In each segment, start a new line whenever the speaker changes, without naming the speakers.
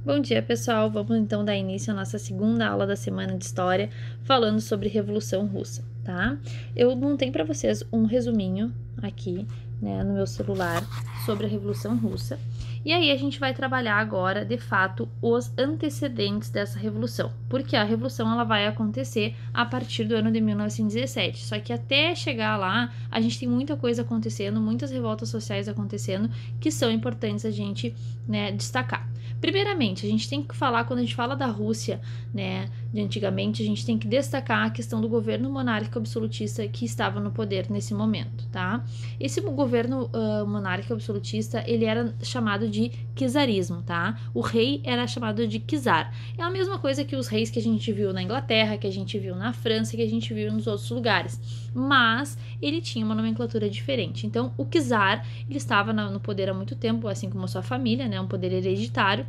Bom dia, pessoal. Vamos então dar início à nossa segunda aula da semana de História, falando sobre Revolução Russa, tá? Eu montei para vocês um resuminho aqui, né, no meu celular sobre a Revolução Russa. E aí a gente vai trabalhar agora, de fato, os antecedentes dessa revolução, porque a revolução ela vai acontecer a partir do ano de 1917. Só que até chegar lá, a gente tem muita coisa acontecendo, muitas revoltas sociais acontecendo que são importantes a gente, né, destacar. Primeiramente, a gente tem que falar, quando a gente fala da Rússia, né, de antigamente, a gente tem que destacar a questão do governo monárquico absolutista que estava no poder nesse momento, tá? Esse governo monárquico absolutista, ele era chamado de czarismo, tá? O rei era chamado de czar. É a mesma coisa que os reis que a gente viu na Inglaterra, que a gente viu na França, que a gente viu nos outros lugares. Mas ele tinha uma nomenclatura diferente. Então, o czar, ele estava no poder há muito tempo, assim como a sua família, né? Um poder hereditário.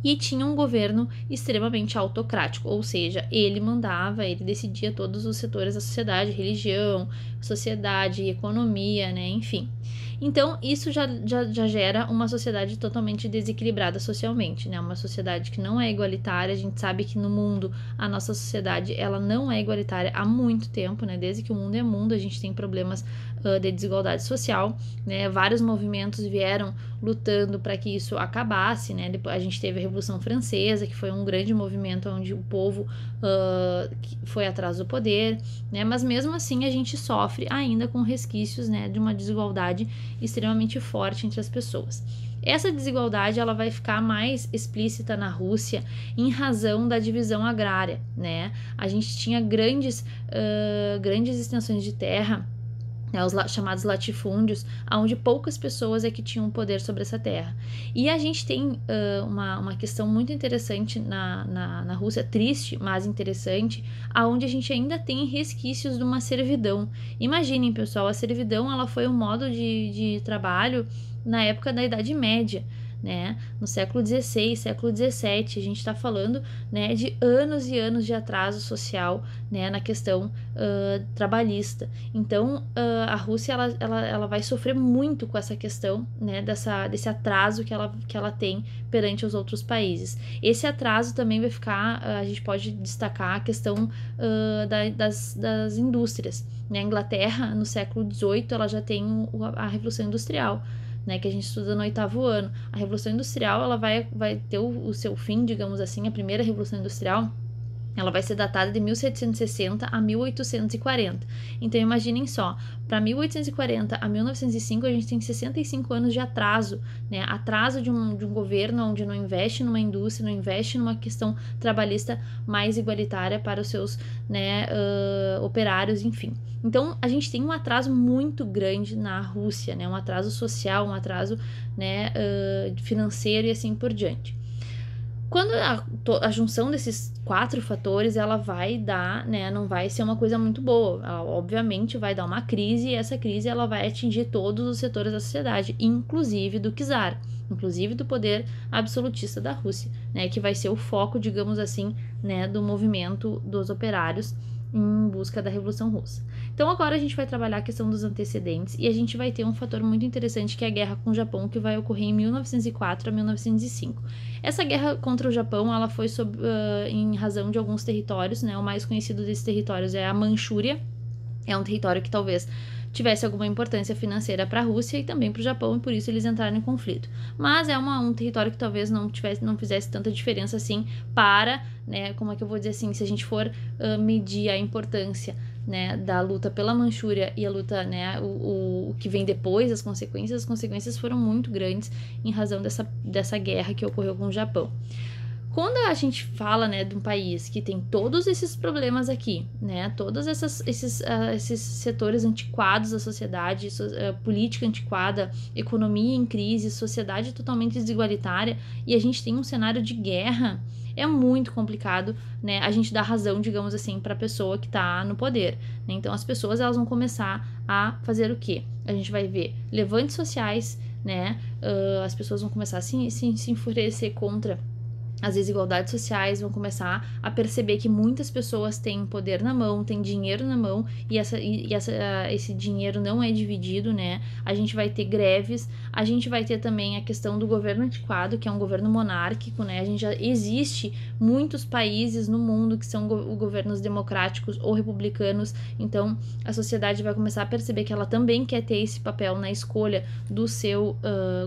E tinha um governo extremamente autocrático, ou seja, ele mandava, ele decidia todos os setores da sociedade, religião, sociedade, economia, né, enfim. Então, isso já gera uma sociedade totalmente desequilibrada socialmente, né? Uma sociedade que não é igualitária. A gente sabe que no mundo a nossa sociedade ela não é igualitária há muito tempo, né? Desde que o mundo é mundo, a gente tem problemas de desigualdade social, né? Vários movimentos vieram lutando para que isso acabasse, né? Depois a gente teve a Revolução Francesa, que foi um grande movimento onde o povo foi atrás do poder, né? Mas mesmo assim a gente sofre ainda com resquícios, né, de uma desigualdade extremamente forte entre as pessoas. Essa desigualdade ela vai ficar mais explícita na Rússia em razão da divisão agrária, né? A gente tinha grandes extensões de terra, né, os chamados latifúndios, onde poucas pessoas é que tinham poder sobre essa terra. E a gente tem uma questão muito interessante na Rússia, triste, mas interessante, onde a gente ainda tem resquícios de uma servidão. Imaginem, pessoal, a servidão ela foi um modo de trabalho na época da Idade Média, né? No século XVI, século XVII, a gente está falando, né, de anos e anos de atraso social, né, na questão trabalhista. Então, a Rússia ela vai sofrer muito com essa questão, né, desse atraso que ela tem perante os outros países. Esse atraso também vai ficar, a gente pode destacar a questão das indústrias. Na Inglaterra, no século XVIII, ela já tem a Revolução Industrial, né, que a gente estuda no 8º ano. A Revolução Industrial ela vai ter o seu fim, digamos assim, a primeira Revolução Industrial, ela vai ser datada de 1760 a 1840. Então, imaginem só, para 1840 a 1905, a gente tem 65 anos de atraso, né? Atraso de um governo onde não investe numa indústria, não investe numa questão trabalhista mais igualitária para os seus, né, operários, enfim. Então, a gente tem um atraso muito grande na Rússia, né? Um atraso social, um atraso, né, financeiro e assim por diante. Quando a junção desses 4 fatores, ela vai dar, né, não vai ser uma coisa muito boa. Ela, obviamente, vai dar uma crise, e essa crise ela vai atingir todos os setores da sociedade, inclusive do czar, inclusive do poder absolutista da Rússia, né, que vai ser o foco, digamos assim, né, do movimento dos operários em busca da Revolução Russa. Então agora a gente vai trabalhar a questão dos antecedentes e a gente vai ter um fator muito interessante que é a guerra com o Japão, que vai ocorrer em 1904 a 1905. Essa guerra contra o Japão, ela foi em razão de alguns territórios, né? O mais conhecido desses territórios é a Manchúria, é um território que talvez tivesse alguma importância financeira para a Rússia e também para o Japão, e por isso eles entraram em conflito. Mas é um território que talvez não fizesse tanta diferença assim para, né, como é que eu vou dizer assim, se a gente for medir a importância, né, da luta pela Manchúria e a luta, né, o que vem depois, as consequências foram muito grandes em razão dessa guerra que ocorreu com o Japão. Quando a gente fala, né, de um país que tem todos esses problemas aqui, né, todos esses setores antiquados da sociedade, política antiquada, economia em crise, sociedade totalmente desigualitária, e a gente tem um cenário de guerra, é muito complicado, né, a gente dar razão, digamos assim, para a pessoa que está no poder, né? Então as pessoas elas vão começar a fazer o quê? A gente vai ver levantes sociais, né, as pessoas vão começar a se enfurecer contra as desigualdades sociais, vão começar a perceber que muitas pessoas têm poder na mão, têm dinheiro na mão, e esse dinheiro não é dividido, né? A gente vai ter greves, a gente vai ter também a questão do governo antiquado, que é um governo monárquico, né? A gente já existe muitos países no mundo que são governos democráticos ou republicanos, então a sociedade vai começar a perceber que ela também quer ter esse papel na escolha do seu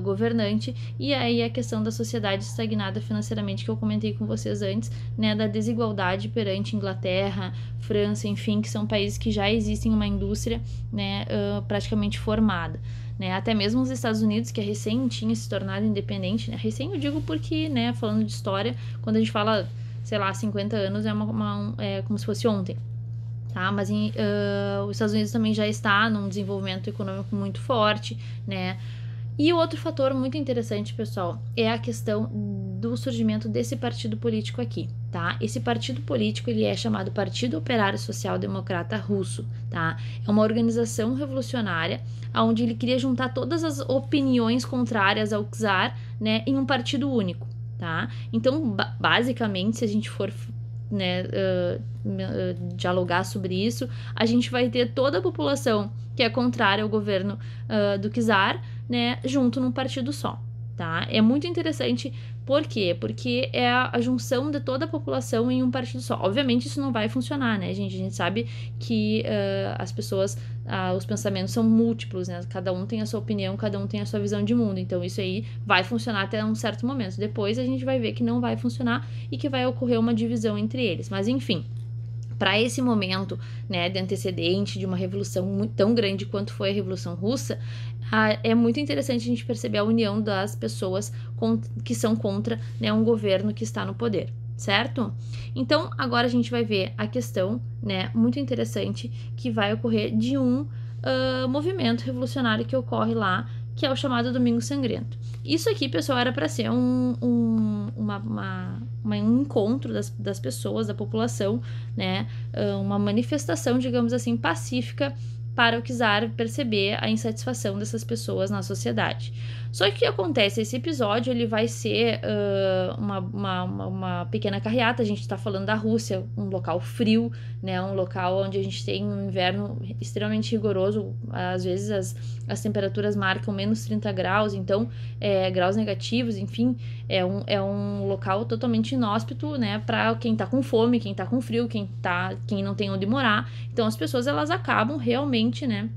governante, e aí a questão da sociedade estagnada financeiramente, que eu comentei com vocês antes, né, da desigualdade perante Inglaterra, França, enfim, que são países que já existem uma indústria, né, praticamente formada. Né, até mesmo os Estados Unidos, que recém tinha se tornado independente, né, recém eu digo porque, né, falando de história, quando a gente fala, sei lá, 50 anos é como se fosse ontem. Tá? Mas os Estados Unidos também já está num desenvolvimento econômico muito forte, né? E o outro fator muito interessante, pessoal, é a questão do surgimento desse partido político aqui, tá? Esse partido político, ele é chamado Partido Operário Social Democrata Russo, tá? É uma organização revolucionária, onde ele queria juntar todas as opiniões contrárias ao czar, né, em um partido único, tá? Então, basicamente, se a gente for, né, dialogar sobre isso, a gente vai ter toda a população que é contrária ao governo do czar, né, junto num partido só, tá? É muito interessante, por quê? Porque é a junção de toda a população em um partido só. Obviamente isso não vai funcionar, né, gente? A gente sabe que as pessoas, os pensamentos são múltiplos, né? Cada um tem a sua opinião, cada um tem a sua visão de mundo, então isso aí vai funcionar até um certo momento. Depois a gente vai ver que não vai funcionar e que vai ocorrer uma divisão entre eles, mas enfim. Para esse momento, né, de antecedente de uma revolução tão grande quanto foi a Revolução Russa, é muito interessante a gente perceber a união das pessoas que são contra, né, um governo que está no poder, certo? Então, agora a gente vai ver a questão, né, muito interessante que vai ocorrer de um movimento revolucionário que ocorre lá, que é o chamado Domingo Sangrento. Isso aqui, pessoal, era para ser um encontro das pessoas, da população, né? Uma manifestação, digamos assim, pacífica para o czar perceber a insatisfação dessas pessoas na sociedade. Só que o que acontece? Esse episódio ele vai ser uma pequena carreata. A gente está falando da Rússia, um local frio, né? Um local onde a gente tem um inverno extremamente rigoroso. Às vezes as temperaturas marcam menos 30 graus, então graus negativos, enfim, é um local totalmente inóspito, né? Para quem tá com fome, quem tá com frio, quem não tem onde morar. Então as pessoas elas acabam realmente, né,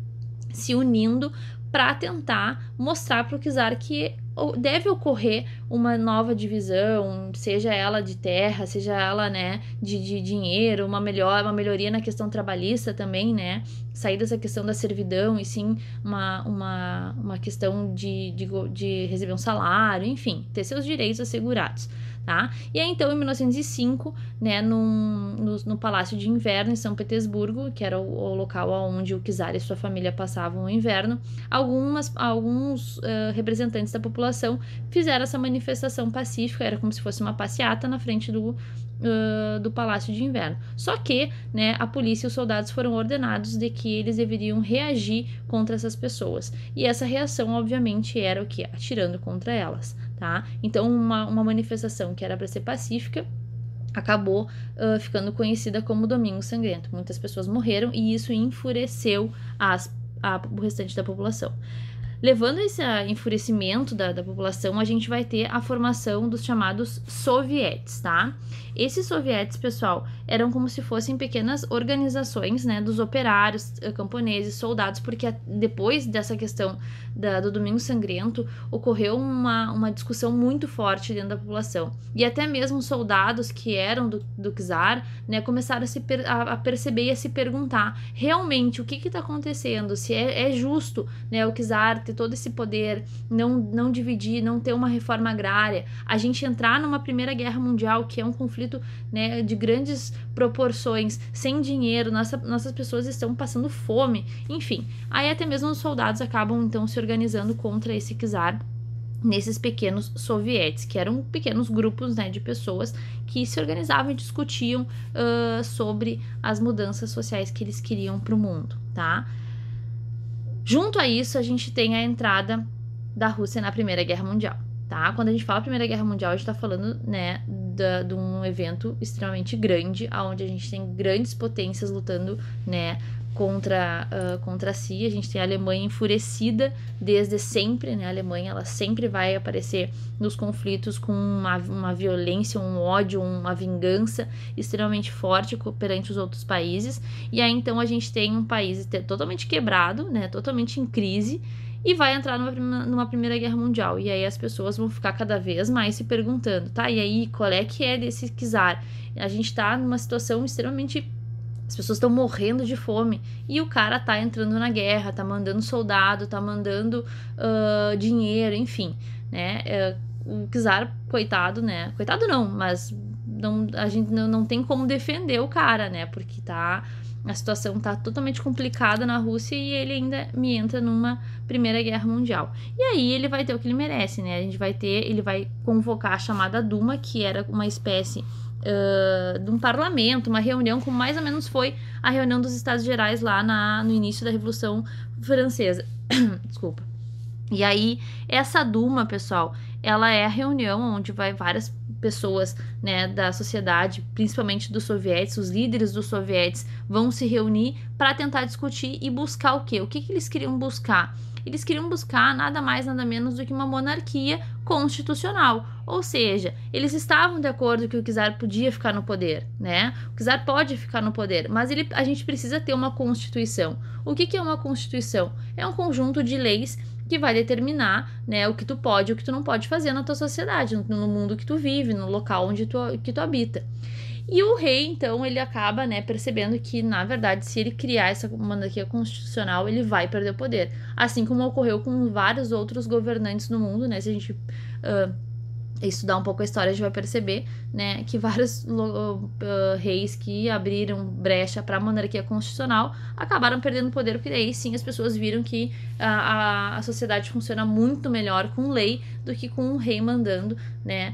se unindo para tentar mostrar para o czar que deve ocorrer uma nova divisão, seja ela de terra, seja ela, né, de dinheiro, uma melhoria na questão trabalhista também, né, sair dessa questão da servidão e sim uma questão de receber um salário, enfim, ter seus direitos assegurados. Tá? E aí, então, em 1905, né, no Palácio de Inverno, em São Petersburgo, que era o local onde o czar e sua família passavam o inverno, alguns representantes da população fizeram essa manifestação pacífica, era como se fosse uma passeata na frente do Palácio de Inverno. Só que, né, a polícia e os soldados foram ordenados de que eles deveriam reagir contra essas pessoas. E essa reação, obviamente, era o quê? Atirando contra elas. Tá? Então, uma manifestação que era para ser pacífica acabou ficando conhecida como Domingo Sangrento. Muitas pessoas morreram e isso enfureceu o restante da população. Levando esse enfurecimento da população, a gente vai ter a formação dos chamados sovietes, tá? Esses sovietes, pessoal, eram como se fossem pequenas organizações, né, dos operários, camponeses, soldados, porque depois dessa questão do Domingo Sangrento, ocorreu uma discussão muito forte dentro da população. E até mesmo soldados que eram do czar, né, começaram a perceber e a se perguntar, realmente, o que está acontecendo? Se é justo, né, o czar ter todo esse poder, não dividir, não ter uma reforma agrária, a gente entrar numa Primeira Guerra Mundial, que é um conflito, né, de grandes proporções, sem dinheiro, nossas pessoas estão passando fome, enfim. Aí até mesmo os soldados acabam então se organizando contra esse czar nesses pequenos sovietes, que eram pequenos grupos, né, de pessoas que se organizavam e discutiam sobre as mudanças sociais que eles queriam para o mundo, tá? Junto a isso, a gente tem a entrada da Rússia na Primeira Guerra Mundial, tá? Quando a gente fala Primeira Guerra Mundial, a gente tá falando, né, de um evento extremamente grande, onde a gente tem grandes potências lutando, né, contra si. A gente tem a Alemanha enfurecida desde sempre, né? A Alemanha, ela sempre vai aparecer nos conflitos com uma violência, um ódio, uma vingança extremamente forte perante os outros países. E aí, então, a gente tem um país totalmente quebrado, né? Totalmente em crise, e vai entrar numa Primeira Guerra Mundial. E aí as pessoas vão ficar cada vez mais se perguntando, tá, e aí, qual é que é desse czar? A gente tá numa situação extremamente... As pessoas estão morrendo de fome e o cara tá entrando na guerra, tá mandando soldado, tá mandando dinheiro, enfim, né? O czar, coitado, né? Coitado não, mas a gente não tem como defender o cara, né? Porque a situação tá totalmente complicada na Rússia e ele ainda me entra numa Primeira Guerra Mundial. E aí ele vai ter o que ele merece, né? Ele vai convocar a chamada Duma, que era uma espécie de um parlamento, uma reunião, como mais ou menos foi a reunião dos Estados Gerais lá no início da Revolução Francesa. Desculpa. E aí, essa Duma, pessoal, ela é a reunião onde vai várias pessoas, né, da sociedade, principalmente dos sovietes, os líderes dos sovietes vão se reunir para tentar discutir e buscar o quê? O que eles queriam buscar? Eles queriam buscar nada mais, nada menos do que uma monarquia constitucional. Ou seja, eles estavam de acordo que o czar podia ficar no poder, né? O czar pode ficar no poder, mas a gente precisa ter uma constituição. O que é uma constituição? É um conjunto de leis que vai determinar, né, o que tu pode e o que tu não pode fazer na tua sociedade, no mundo que tu vive, no local que tu habita. E o rei, então, ele acaba, né, percebendo que, na verdade, se ele criar essa monarquia constitucional, ele vai perder o poder. Assim como ocorreu com vários outros governantes no mundo, né? Se a gente estudar um pouco a história, a gente vai perceber, né, que vários reis que abriram brecha para a monarquia constitucional acabaram perdendo poder, porque daí sim as pessoas viram que a sociedade funciona muito melhor com lei do que com um rei mandando, né,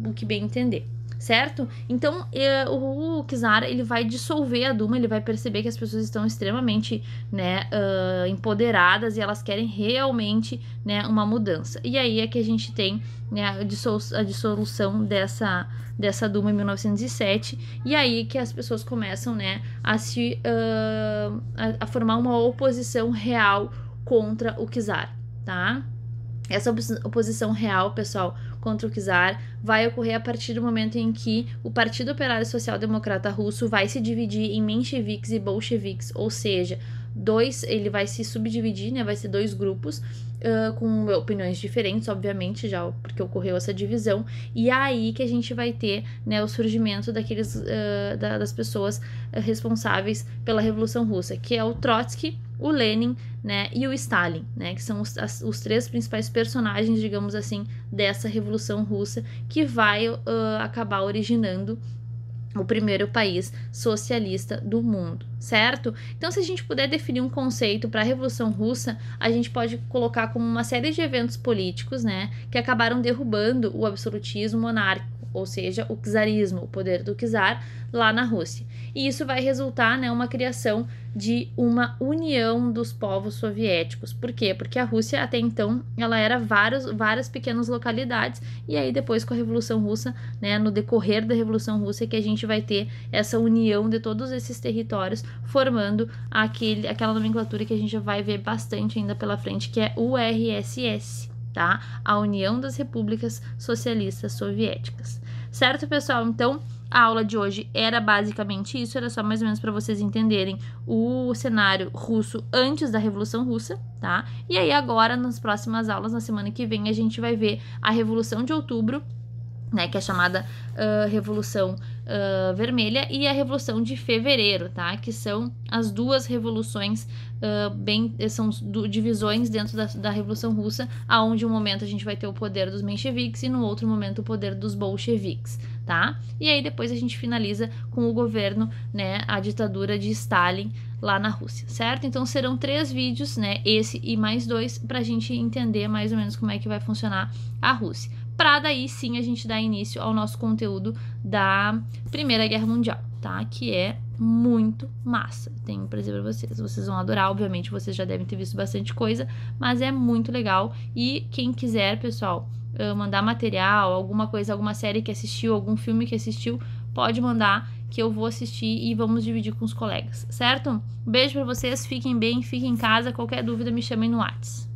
o que bem entender. Certo? Então, o czar, ele vai dissolver a Duma, ele vai perceber que as pessoas estão extremamente, né, empoderadas e elas querem realmente, né, uma mudança. E aí é que a gente tem, né, a dissolução dessa Duma em 1907, e aí que as pessoas começam, né, a formar uma oposição real contra o czar, tá? Essa oposição real, pessoal, contra o czar vai ocorrer a partir do momento em que o Partido Operário Social Democrata Russo vai se dividir em mencheviques e bolcheviques, ou seja, ele vai se subdividir, né, vai ser dois grupos com opiniões diferentes, obviamente, já porque ocorreu essa divisão, e é aí que a gente vai ter, né, o surgimento das pessoas responsáveis pela Revolução Russa, que é o Trotsky, o Lenin, né, e o Stalin, né, que são os três principais personagens, digamos assim, dessa Revolução Russa, que vai acabar originando o primeiro país socialista do mundo, certo? Então, se a gente puder definir um conceito para a Revolução Russa, a gente pode colocar como uma série de eventos políticos, né, que acabaram derrubando o absolutismo monárquico, ou seja, o czarismo, o poder do czar lá na Rússia. E isso vai resultar, né, uma criação de uma união dos povos soviéticos. Por quê? Porque a Rússia até então ela era várias pequenas localidades, e aí depois com a Revolução Russa, né, no decorrer da Revolução Russa, que a gente vai ter essa união de todos esses territórios, formando aquela nomenclatura que a gente vai ver bastante ainda pela frente, que é o URSS, tá? A União das Repúblicas Socialistas Soviéticas. Certo, pessoal? Então, a aula de hoje era basicamente isso, era só mais ou menos para vocês entenderem o cenário russo antes da Revolução Russa, tá? E aí agora, nas próximas aulas, na semana que vem, a gente vai ver a Revolução de Outubro, né, que é chamada Revolução Vermelha, e a Revolução de Fevereiro, tá? Que são as duas revoluções, são divisões dentro da Revolução Russa, aonde um momento a gente vai ter o poder dos mencheviques e no outro momento o poder dos bolcheviques, tá? E aí depois a gente finaliza com o governo, né, a ditadura de Stalin lá na Rússia, certo? Então serão 3 vídeos, né, esse e mais 2, pra gente entender mais ou menos como é que vai funcionar a Rússia. Para daí sim a gente dar início ao nosso conteúdo da Primeira Guerra Mundial, tá? Que é muito massa. Tenho pra dizer pra vocês. Vocês vão adorar, obviamente, vocês já devem ter visto bastante coisa, mas é muito legal. E quem quiser, pessoal, mandar material, alguma coisa, alguma série que assistiu, algum filme que assistiu, pode mandar que eu vou assistir e vamos dividir com os colegas, certo? Beijo pra vocês, fiquem bem, fiquem em casa, qualquer dúvida me chamem no WhatsApp.